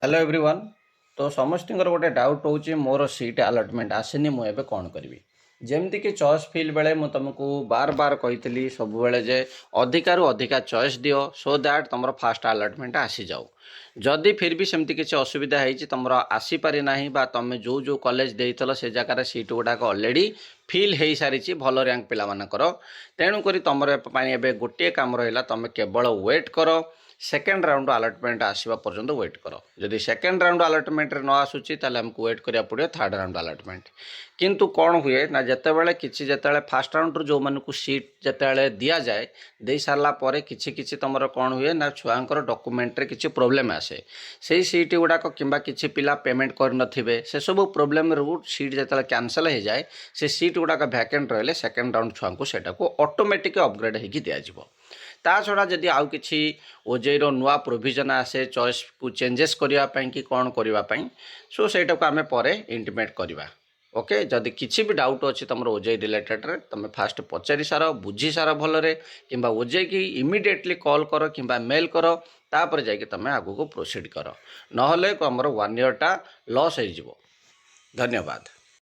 Hello everyone. तो समस्त गोटे डाउट हो मोर सीट अलटमेंट आसेनी मुझे कौन करी जमती कि चॉइस फिल बेले मुझे तुमको बार बार कही सब बेले जे अधिकारु अधिका चॉइस दियो सो दैट तुम फास्ट अलटमेंट आसी जाऊ। जदि फिर भी सेमती किसी असुविधा है तुम आसीपारी ना बा तुम जो जो कॉलेज देइतल से जगार सीट गुड़ाक ऑलरेडी फिल हो सारी भल रैंक पिलामानकर तेणुक तुम एवं गोटे काम रहा तुम केवल वेट कर सेकेंड राउंड अलटमेंट आसवा पर्यंत वेट कर। जदि सेकेंड राउंड अलटमेंट न आसूची ताले हमको वेट करिया पड़े थर्ड राउंड अलटमेंट। किंतु कौन हुए ना जितेबाला किसी जिते फास्ट राउंड जो मानक सीट जिते दि जाए दे सारा पर कि तुम कौन हुए ना छुआंकर डॉक्यूमेंट किसी प्रोब्लेम आसे से सीट गुड़ाक कि किसी पिला पेमेंट कर से सब प्रोब्लेम रू सीट जिते कैंसल हो जाए से सीट गुड़ाक भैकेंट रही सेकेंड राउंड छुआ को सेटा को ऑटोमेटिक अपग्रेड होगी दिज्व। ता छड़ा जदि आउ किसी ओजेर नुआ प्रोविजन आसे चॉइस को चेंजेस करने कि कौन करने सो सेटा को आम पर इंटीमेट करवा। ओके जदि किसी भी डाउट अच्छी तुम ओजे रिलेटेड रे तुम फास्ट पचारि सार बुझी सार भलरे कि ओजे की इमिडिएटली कॉल कर कि मेल कर तापर जाकि तुम आगू को प्रोसीड कर ना तुम 1 ईयर टा लॉस हो। धन्यवाद।